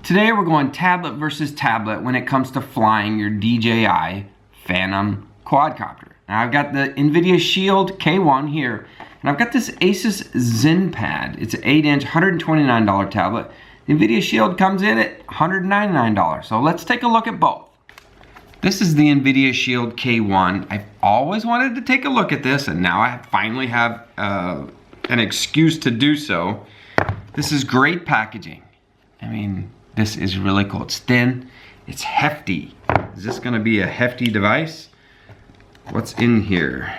Today we're going tablet versus tablet when it comes to flying your DJI Phantom quadcopter. Now I've got the NVIDIA Shield K1 here, and I've got this ASUS ZenPad. It's an 8-inch, $129 tablet. The NVIDIA Shield comes in at $199. So let's take a look at both. This is the NVIDIA Shield K1. I've always wanted to take a look at this, and now I finally have an excuse to do so. This is great packaging. I mean, this is really cool. It's thin, it's hefty. Is this gonna be a hefty device? What's in here?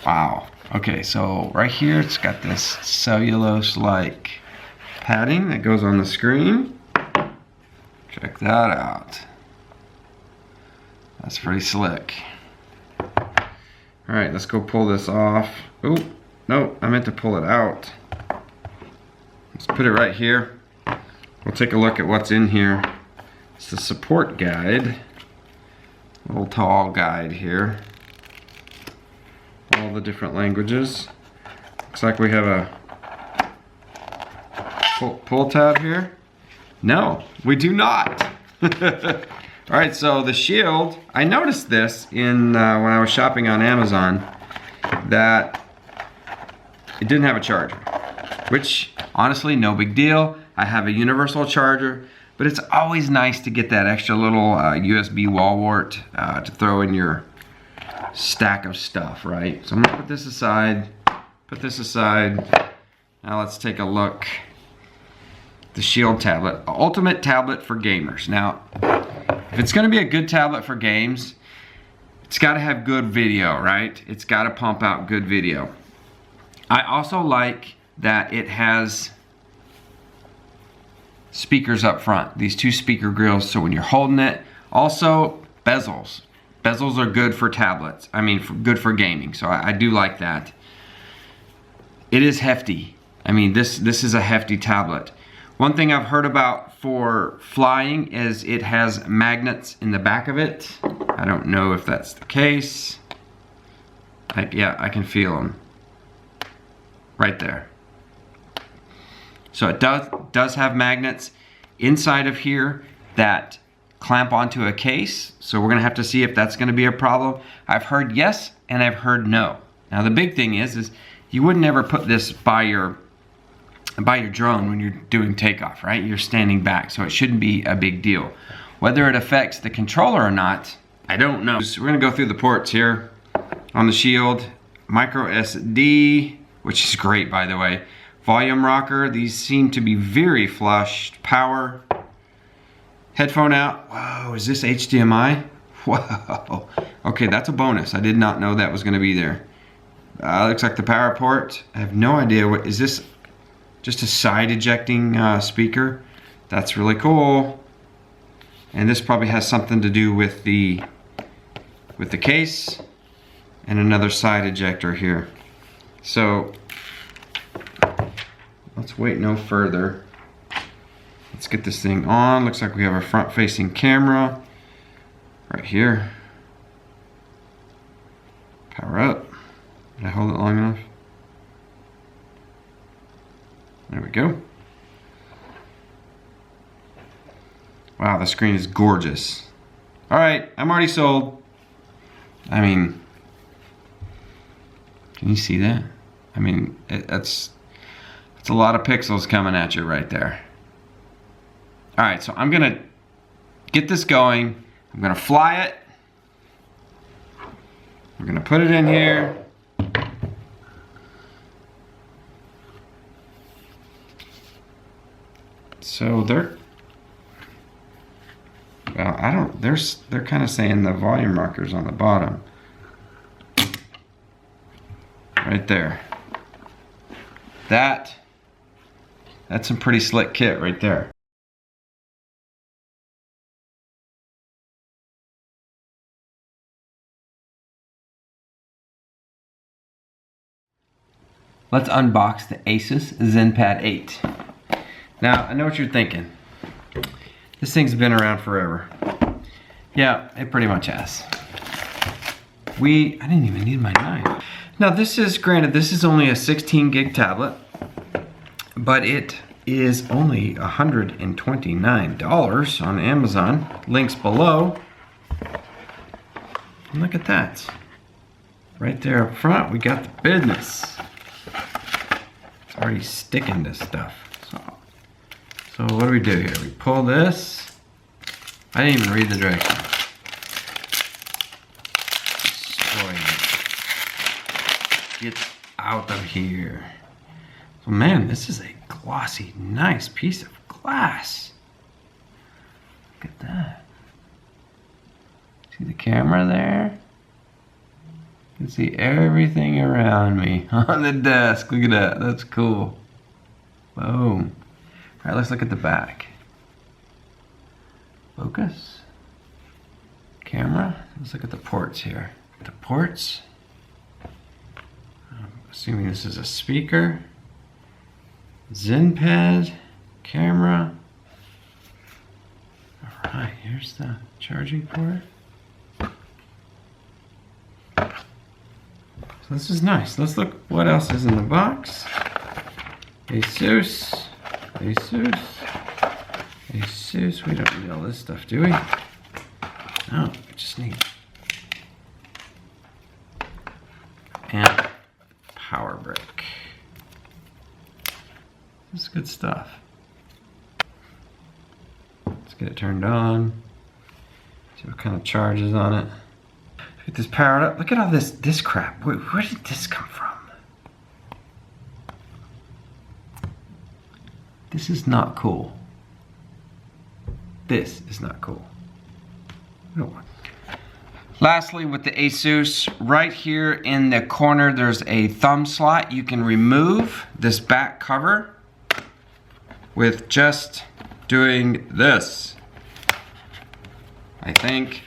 Wow. Okay, so right here it's got this cellulose-like padding that goes on the screen. Check that out. That's pretty slick. All right, let's go pull this off. Oh, no, I meant to pull it out. Let's put it right here. We'll take a look at what's in here. It's the support guide. A little tall guide here. All the different languages. Looks like we have a pull tab here. No, we do not. All right, so the Shield, I noticed this in when I was shopping on Amazon, that it didn't have a charger, which honestly, no big deal. I have a universal charger, but it's always nice to get that extra little USB wall wart to throw in your stack of stuff, right? So I'm gonna put this aside, Now let's take a look. The Shield tablet, ultimate tablet for gamers. Now, if it's gonna be a good tablet for games, it's gotta have good video, right? It's gotta pump out good video. I also like that it has speakers up front, these two speaker grills, so when you're holding it. Also, bezels. Bezels are good for tablets. I mean, good for gaming, so I do like that. It is hefty. I mean, this is a hefty tablet. One thing I've heard about for flying is it has magnets in the back of it. I don't know if that's the case. Yeah, I can feel them. Right there. So it does have magnets inside of here that clamp onto a case. So we're gonna have to see if that's gonna be a problem. I've heard yes, and I've heard no. Now the big thing is you wouldn't ever put this by your drone when you're doing takeoff, right? You're standing back, so it shouldn't be a big deal. Whether it affects the controller or not, I don't know. So we're gonna go through the ports here on the Shield. Micro SD, which is great, by the way. Volume rocker, these seem to be very flushed. Power. Headphone out. Whoa, is this HDMI? Whoa. Okay, that's a bonus. I did not know that was gonna be there. Looks like the power port. I have no idea what, is this just a side ejecting speaker? That's really cool. And this probably has something to do with the case, and another side ejector here. So let's wait no further. Let's get this thing on. Looks like we have a front facing camera right here. Power up. Did I hold it long enough? There we go. Wow, the screen is gorgeous. All right, I'm already sold. I mean, can you see that? I mean, that's a lot of pixels coming at you right there. All right, so I'm gonna get this going. I'm gonna fly it. We're gonna put it in here. So they're kind of saying the volume rocker's on the bottom. Right there. That's some pretty slick kit right there. Let's unbox the ASUS ZenPad 8. Now, I know what you're thinking. This thing's been around forever. Yeah, it pretty much has. I didn't even need my knife. Now this is, granted, this is only a 16 gig tablet, but it is only $129 on Amazon. Links below. And look at that. Right there up front, we got the business. It's already sticking to stuff. So what do we do here? We pull this. I didn't even read the directions. Get out of here. So man, this is a glossy, nice piece of glass. Look at that. See the camera there? You can see everything around me on the desk. Look at that, that's cool. Boom. All right, let's look at the back. Focus. Camera. Let's look at the ports here. The ports. I'm assuming this is a speaker. ZenPad. Camera. Alright, here's the charging port. So this is nice. Let's look what else is in the box. ASUS. ASUS. ASUS. We don't need all this stuff, do we? No, we just need and power brick. This is good stuff. Let's get it turned on. See what kind of charge is on it. Get this powered up. Look at all this crap. Where did this come from? This is not cool. This is not cool. Lastly, with the ASUS, right here in the corner, there's a thumb slot. You can remove this back cover with just doing this, I think.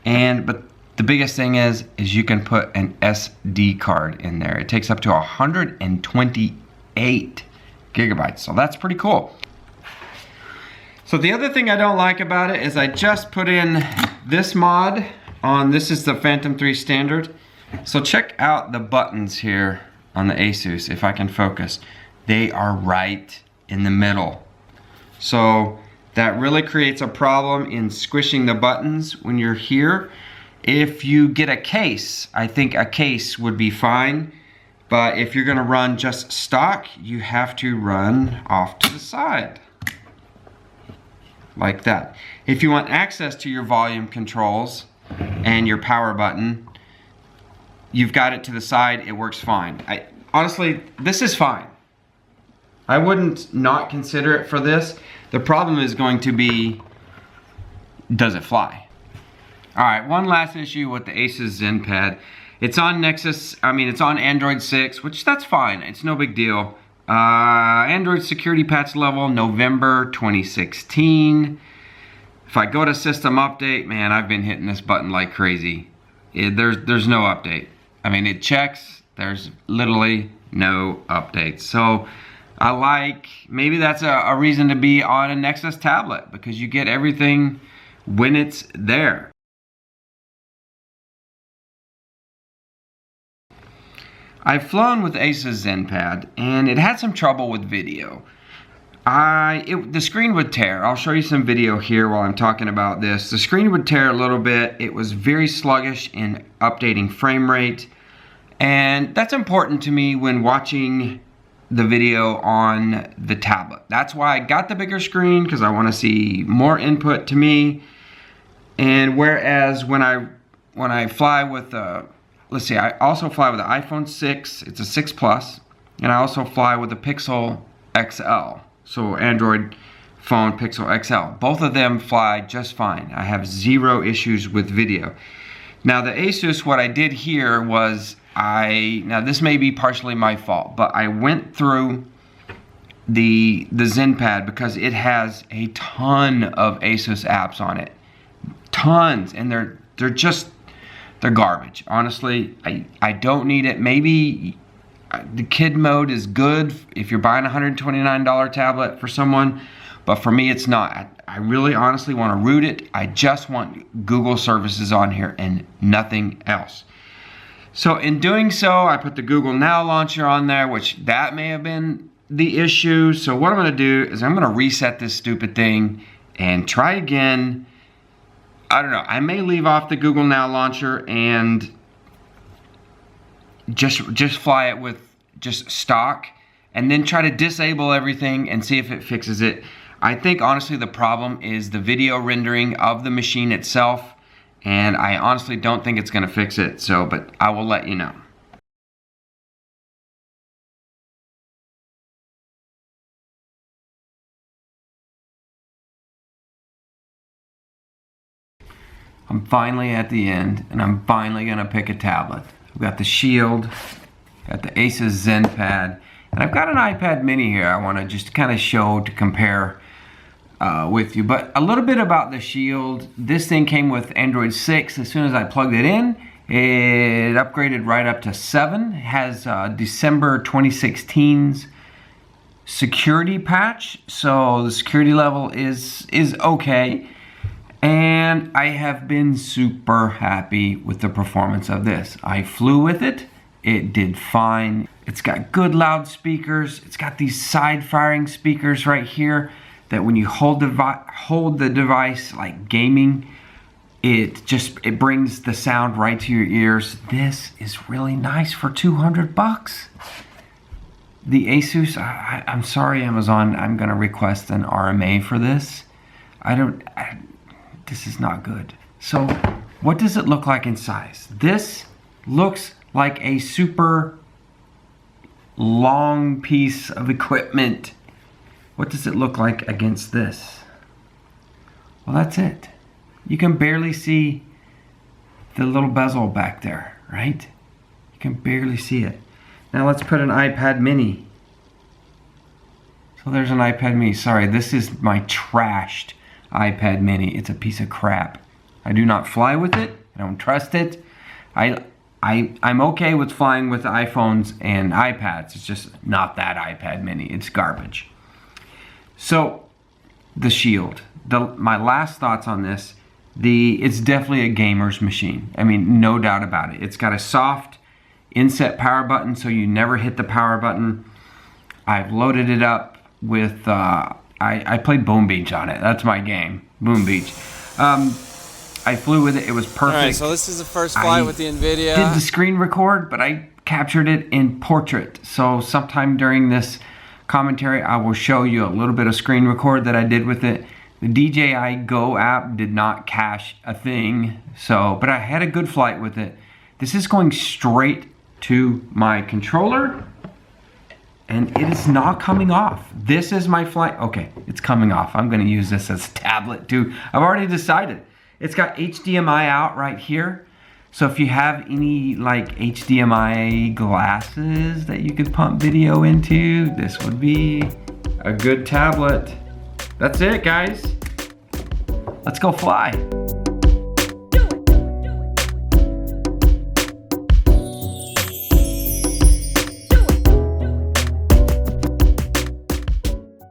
But the biggest thing is you can put an SD card in there. It takes up to 128 gigabytes, so that's pretty cool. So the other thing I don't like about it is I just put in this mod on, this is the Phantom 3 standard. So check out the buttons here on the ASUS, if I can focus. They are right in the middle. So that really creates a problem in squishing the buttons when you're here. If you get a case, I think a case would be fine. But if you're gonna run just stock, you have to run off to the side. Like that. If you want access to your volume controls and your power button, you've got it to the side, it works fine. Honestly, this is fine. I wouldn't not consider it for this. The problem is going to be, does it fly? All right, one last issue with the ASUS ZenPad. It's on it's on Android 6, which that's fine, it's no big deal. Android security patch level, November 2016. If I go to system update, man, I've been hitting this button like crazy. There's no update. I mean, it checks, there's literally no updates. So maybe that's a reason to be on a Nexus tablet, because you get everything when it's there. I've flown with ASUS ZenPad, and it had some trouble with video. The screen would tear. I'll show you some video here while I'm talking about this. The screen would tear a little bit. It was very sluggish in updating frame rate, and that's important to me when watching the video on the tablet. That's why I got the bigger screen, because I want to see more input to me. And whereas when I fly with let's see, I also fly with the iPhone 6, it's a 6 Plus, and I also fly with the Pixel XL, so Android phone Pixel XL. Both of them fly just fine. I have zero issues with video. Now the ASUS, what I did here was, now this may be partially my fault, but I went through the ZenPad because it has a ton of ASUS apps on it. Tons, and they're garbage. Honestly, I don't need it. Maybe the kid mode is good if you're buying a $129 tablet for someone, but for me it's not. I really honestly want to root it. I just want Google services on here and nothing else. So in doing so, I put the Google Now launcher on there, which that may have been the issue. So what I'm going to do is I'm going to reset this stupid thing and try again. I don't know. I may leave off the Google Now launcher and just fly it with just stock, and then try to disable everything and see if it fixes it. I think honestly the problem is the video rendering of the machine itself, and I honestly don't think it's going to fix it. So, but I will let you know. I'm finally at the end, and I'm finally going to pick a tablet. I've got the Shield, got the ASUS ZenPad, and I've got an iPad mini here I want to just kind of show to compare with you. But a little bit about the Shield. This thing came with Android 6. As soon as I plugged it in, it upgraded right up to 7. It has December 2016's security patch, so the security level is okay. And I have been super happy with the performance of this. I flew with it. It did fine. It's got good loudspeakers. It's got these side-firing speakers right here that when you hold the device like gaming, it brings the sound right to your ears. This is really nice for 200 bucks. The ASUS, I'm sorry Amazon, I'm gonna request an RMA for this. This is not good. So what does it look like in size? This looks like a super long piece of equipment. What does it look like against this? Well, that's it. You can barely see the little bezel back there, right? You can barely see it. Now let's put an iPad mini. So there's an iPad mini. Sorry, this is my trashed iPad mini. It's a piece of crap. I do not fly with it. I don't trust it. I'm okay with flying with iPhones and iPads. It's just not that iPad mini. It's garbage. So the Shield. My last thoughts on this. It's definitely a gamer's machine. I mean, no doubt about it. It's got a soft inset power button, so you never hit the power button. I've loaded it up with I played Boom Beach on it. That's my game, Boom Beach. I flew with it. It was perfect. All right, so this is the first flight with the NVIDIA. Did the screen record, but I captured it in portrait. So sometime during this commentary, I will show you a little bit of screen record that I did with it. The DJI Go app did not cache a thing, but I had a good flight with it. This is going straight to my controller, and it is not coming off. This is my flight. Okay, it's coming off. I'm gonna use this as a tablet too. I've already decided. It's got HDMI out right here. So if you have any like HDMI glasses that you could pump video into, this would be a good tablet. That's it, guys. Let's go fly.